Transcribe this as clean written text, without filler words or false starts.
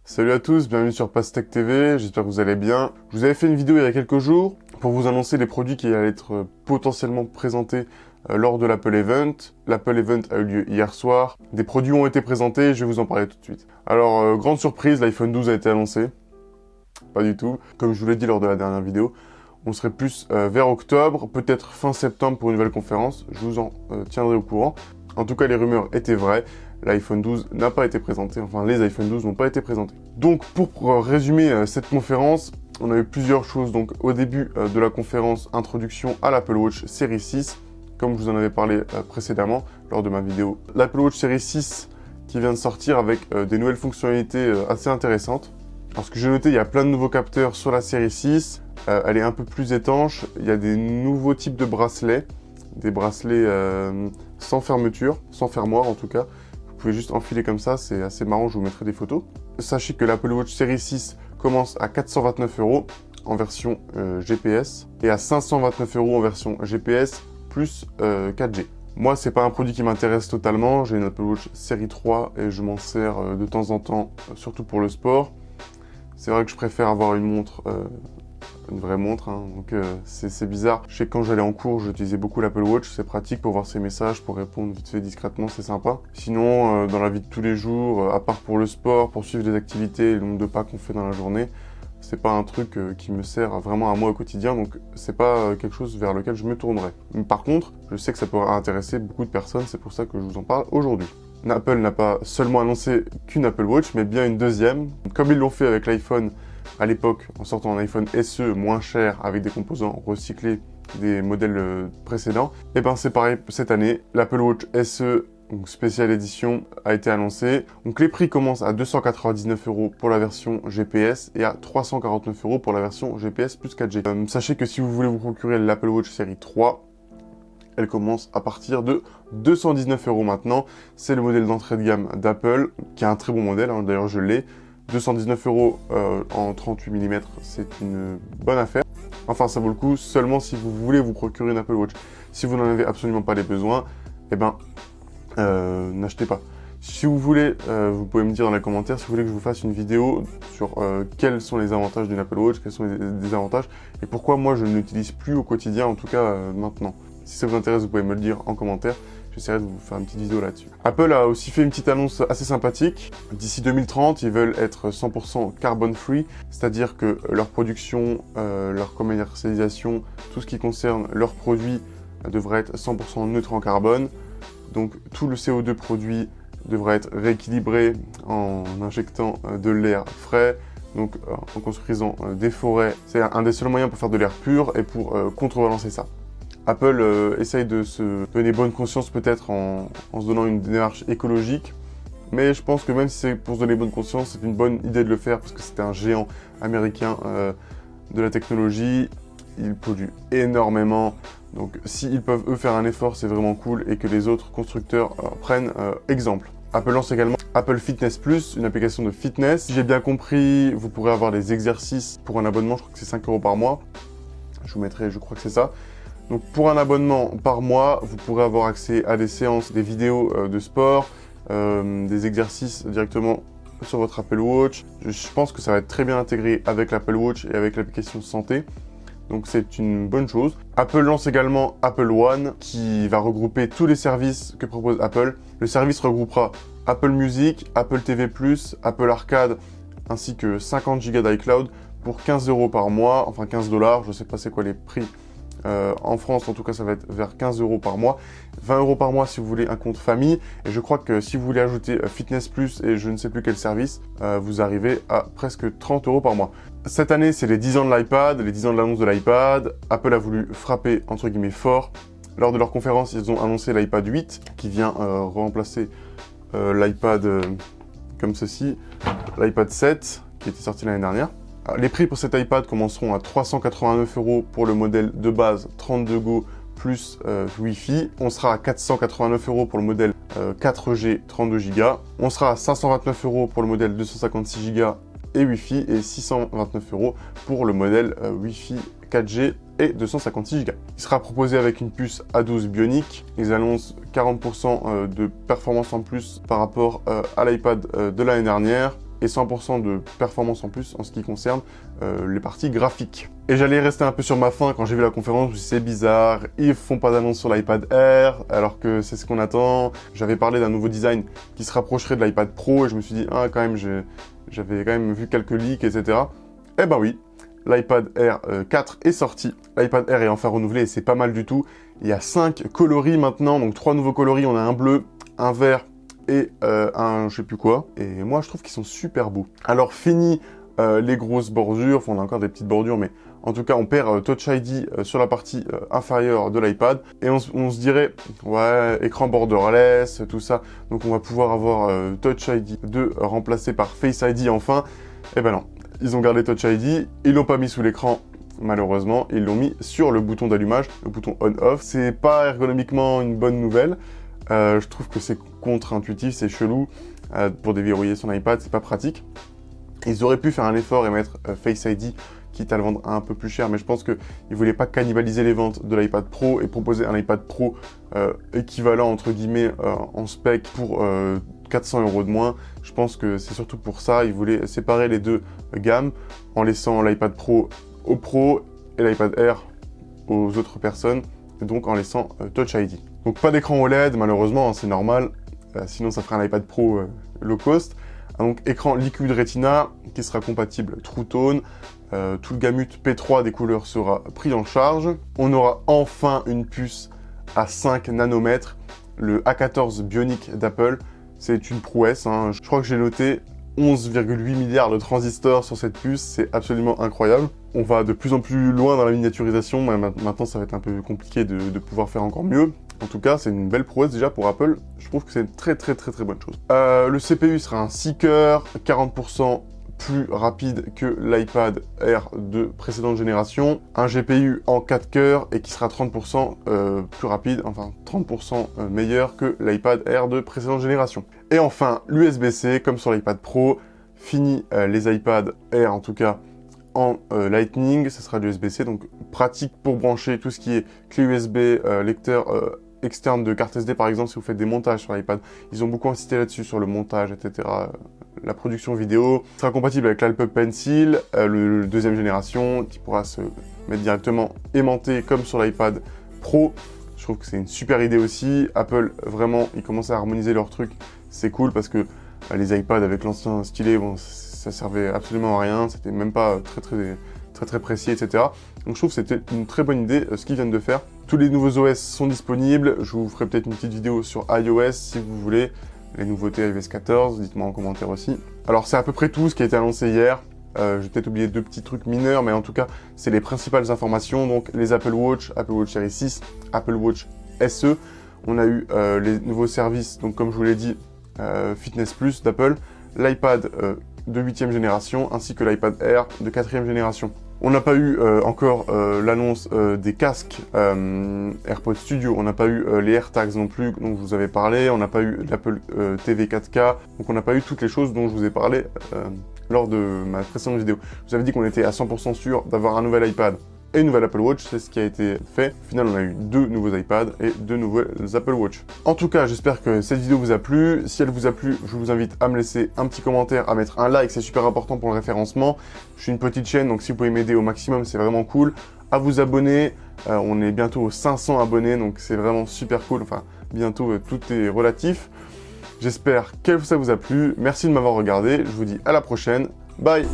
Salut à tous, bienvenue sur Pastèque TV, j'espère que vous allez bien. Je vous avais fait une vidéo il y a quelques jours pour vous annoncer les produits qui allaient être potentiellement présentés lors de l'Apple Event. L'Apple Event a eu lieu hier soir. Des produits ont été présentés, je vais vous en parler tout de suite. Alors, grande surprise, l'iPhone 12 a été annoncé. Pas du tout. Comme je vous l'ai dit lors de la dernière vidéo, on serait plus vers octobre, peut-être fin septembre pour une nouvelle conférence. Je vous en tiendrai au courant. En tout cas, les rumeurs étaient vraies. L'iPhone 12 n'a pas été présenté, enfin les iPhone 12 n'ont pas été présentés. Donc pour résumer cette conférence, on a eu plusieurs choses. Donc au début de la conférence, introduction à l'Apple Watch Série 6, comme je vous en avais parlé précédemment lors de ma vidéo. L'Apple Watch Série 6 qui vient de sortir avec des nouvelles fonctionnalités assez intéressantes. Parce que j'ai noté, il y a plein de nouveaux capteurs sur la série 6, elle est un peu plus étanche, il y a des nouveaux types de bracelets, des bracelets sans fermeture, sans fermoir en tout cas. Vous pouvez juste enfiler comme ça, c'est assez marrant, je vous mettrai des photos. Sachez que l'Apple Watch Série 6 commence à 429 € en version GPS et à 529 € en version GPS plus 4G. Moi, c'est pas un produit qui m'intéresse totalement, j'ai une Apple Watch Série 3 et je m'en sers de temps en temps, surtout pour le sport. C'est vrai que je préfère avoir une montre, une vraie montre, hein, donc c'est bizarre. Je sais que quand j'allais en cours, j'utilisais beaucoup l'Apple Watch, c'est pratique pour voir ses messages, pour répondre vite fait discrètement, c'est sympa. Sinon, dans la vie de tous les jours, à part pour le sport, pour suivre des activités, le nombre de pas qu'on fait dans la journée, c'est pas un truc qui me sert vraiment à moi au quotidien, donc c'est pas quelque chose vers lequel je me tournerai. Par contre, je sais que ça pourra intéresser beaucoup de personnes, c'est pour ça que je vous en parle aujourd'hui. Apple n'a pas seulement annoncé qu'une Apple Watch, mais bien une deuxième. Comme ils l'ont fait avec l'iPhone à l'époque, en sortant un iPhone SE moins cher avec des composants recyclés des modèles précédents, et ben c'est pareil cette année. L'Apple Watch SE, donc spéciale édition, a été annoncé. Donc les prix commencent à 299 € pour la version GPS et à 349 € pour la version GPS plus 4G. Sachez que si vous voulez vous procurer l'Apple Watch série 3, elle commence à partir de 219 € maintenant. C'est le modèle d'entrée de gamme d'Apple, qui est un très bon modèle, hein, d'ailleurs je l'ai. 219 € en 38 mm, c'est une bonne affaire. Enfin, ça vaut le coup seulement si vous voulez vous procurer une Apple Watch. Si vous n'en avez absolument pas les besoins, eh ben, n'achetez pas. Si vous voulez, vous pouvez me dire dans les commentaires si vous voulez que je vous fasse une vidéo sur quels sont les avantages d'une Apple Watch, quels sont les désavantages, et pourquoi moi je ne l'utilise plus au quotidien, en tout cas maintenant. Si ça vous intéresse, vous pouvez me le dire en commentaire. J'essaierai de vous faire une petite vidéo là-dessus. Apple a aussi fait une petite annonce assez sympathique. D'ici 2030, ils veulent être 100% carbone free, c'est-à-dire que leur production, leur commercialisation, tout ce qui concerne leurs produits devrait être 100% neutre en carbone. Donc tout le CO2 produit devrait être rééquilibré en injectant de l'air frais, donc en construisant des forêts. C'est un des seuls moyens pour faire de l'air pur et pour contrebalancer ça. Apple essaye de se donner bonne conscience peut-être en se donnant une démarche écologique, mais je pense que même si c'est pour se donner bonne conscience, c'est une bonne idée de le faire parce que c'est un géant américain de la technologie, il pollue énormément, donc s'ils peuvent eux faire un effort, c'est vraiment cool et que les autres constructeurs prennent exemple. Apple lance également Apple Fitness Plus, une application de fitness. Si j'ai bien compris, vous pourrez avoir des exercices pour un abonnement, je crois que c'est 5 € par mois. Je vous mettrai, je crois que c'est ça. Donc pour un abonnement par mois, vous pourrez avoir accès à des séances, des vidéos de sport, des exercices directement sur votre Apple Watch. Je pense que ça va être très bien intégré avec l'Apple Watch et avec l'application santé. Donc c'est une bonne chose. Apple lance également Apple One qui va regrouper tous les services que propose Apple. Le service regroupera Apple Music, Apple TV+, Apple Arcade ainsi que 50 Go d'iCloud pour 15 € par mois, enfin 15 $, je ne sais pas c'est quoi les prix. En France, en tout cas, ça va être vers 15 € par mois, 20 € par mois si vous voulez un compte famille. Et je crois que si vous voulez ajouter Fitness Plus et je ne sais plus quel service, vous arrivez à presque 30 € par mois. Cette année, c'est les 10 ans de l'iPad, les 10 ans de l'annonce de l'iPad. Apple a voulu frapper, entre guillemets, fort. Lors de leur conférence, ils ont annoncé l'iPad 8 qui vient remplacer l'iPad comme ceci, l'iPad 7 qui était sorti l'année dernière. Les prix pour cet iPad commenceront à 389 € pour le modèle de base 32 Go plus Wi-Fi. On sera à 489 € pour le modèle 4G 32 Go. On sera à 529 € pour le modèle 256 Go et Wi-Fi et 629 € pour le modèle Wi-Fi 4G et 256 Go. Il sera proposé avec une puce A12 Bionic. Ils annoncent 40% de performance en plus par rapport à l'iPad de l'année dernière. et 100% de performance en plus en ce qui concerne les parties graphiques. Et j'allais rester un peu sur ma faim quand j'ai vu la conférence, je me suis dit c'est bizarre, ils font pas d'annonce sur l'iPad Air, alors que c'est ce qu'on attend. J'avais parlé d'un nouveau design qui se rapprocherait de l'iPad Pro, et je me suis dit, ah quand même, j'avais quand même vu quelques leaks, etc. Eh ben oui, l'iPad Air 4 est sorti, l'iPad Air est enfin renouvelé, et c'est pas mal du tout. Il y a 5 coloris maintenant, donc 3 nouveaux coloris, on a un bleu, un vert, et un je sais plus quoi, et moi je trouve qu'ils sont super beaux. Alors fini les grosses bordures, enfin on a encore des petites bordures, mais en tout cas on perd Touch ID sur la partie inférieure de l'iPad, et on se dirait, ouais, écran borderless, tout ça, donc on va pouvoir avoir Touch ID 2 remplacé par Face ID enfin. Eh ben non, ils ont gardé Touch ID, ils l'ont pas mis sous l'écran, malheureusement, ils l'ont mis sur le bouton d'allumage, le bouton on-off. C'est pas ergonomiquement une bonne nouvelle. Je trouve que c'est contre-intuitif, c'est chelou. Pour déverrouiller son iPad, c'est pas pratique. Ils auraient pu faire un effort et mettre Face ID, quitte à le vendre un peu plus cher, mais je pense qu'ils voulaient pas cannibaliser les ventes de l'iPad Pro et proposer un iPad Pro équivalent, entre guillemets, en spec pour 400 € de moins. Je pense que c'est surtout pour ça. Ils voulaient séparer les deux gammes en laissant l'iPad Pro aux pros et l'iPad Air aux autres personnes, et donc en laissant Touch ID. Donc pas d'écran OLED, malheureusement, hein, c'est normal, sinon ça ferait un iPad Pro low cost. Donc écran Liquid Retina qui sera compatible True Tone, tout le gamut P3 des couleurs sera pris en charge. On aura enfin une puce à 5 nanomètres, le A14 Bionic d'Apple. C'est une prouesse, hein. Je crois que j'ai noté 11,8 milliards de transistors sur cette puce, c'est absolument incroyable. On va de plus en plus loin dans la miniaturisation, maintenant ça va être un peu compliqué de pouvoir faire encore mieux. En tout cas, c'est une belle prouesse déjà pour Apple, je trouve que c'est une très bonne chose. Le CPU sera un 6 cœurs, 40% plus rapide que l'iPad Air de précédente génération, un GPU en 4 cœurs et qui sera 30% plus rapide, enfin 30% meilleur que l'iPad Air de précédente génération. Et enfin, l'USB-C, comme sur l'iPad Pro, fini les iPad Air en tout cas en Lightning, ce sera de l'USB-C, donc pratique pour brancher tout ce qui est clé USB, lecteur externe de carte SD par exemple, si vous faites des montages sur l'iPad. Ils ont beaucoup insisté là-dessus, sur le montage, etc. La production vidéo. Il sera compatible avec l'Apple Pencil, le deuxième génération, qui pourra se mettre directement aimanté comme sur l'iPad Pro. Je trouve que c'est une super idée aussi. Apple, vraiment, ils commencent à harmoniser leurs trucs. C'est cool parce que les iPads avec l'ancien stylet, bon, ça servait absolument à rien. C'était même pas très précis, etc. Donc je trouve que c'était une très bonne idée ce qu'ils viennent de faire. Tous les nouveaux OS sont disponibles. Je vous ferai peut-être une petite vidéo sur iOS si vous voulez. Les nouveautés iOS 14, dites-moi en commentaire aussi. Alors c'est à peu près tout ce qui a été annoncé hier. J'ai peut-être oublié 2 petits trucs mineurs, mais en tout cas, c'est les principales informations. Donc les Apple Watch Series 6, Apple Watch SE. On a eu les nouveaux services, donc comme je vous l'ai dit, Fitness Plus d'Apple, l'iPad de 8e génération, ainsi que l'iPad Air de 4e génération. On n'a pas eu encore l'annonce des casques AirPods Studio, on n'a pas eu les AirTags non plus, dont je vous avais parlé, on n'a pas eu l'Apple TV 4K, donc on n'a pas eu toutes les choses dont je vous ai parlé lors de ma précédente vidéo. Je vous avais dit qu'on était à 100% sûr d'avoir un nouvel iPad et une nouvelle Apple Watch, c'est ce qui a été fait. Au final, on a eu 2 nouveaux iPads et 2 nouvelles Apple Watch. En tout cas, j'espère que cette vidéo vous a plu. Si elle vous a plu, je vous invite à me laisser un petit commentaire, à mettre un like, c'est super important pour le référencement. Je suis une petite chaîne, donc si vous pouvez m'aider au maximum, c'est vraiment cool. À vous abonner, on est bientôt aux 500 abonnés, donc c'est vraiment super cool. Enfin, bientôt, tout est relatif. J'espère que ça vous a plu. Merci de m'avoir regardé. Je vous dis à la prochaine. Bye!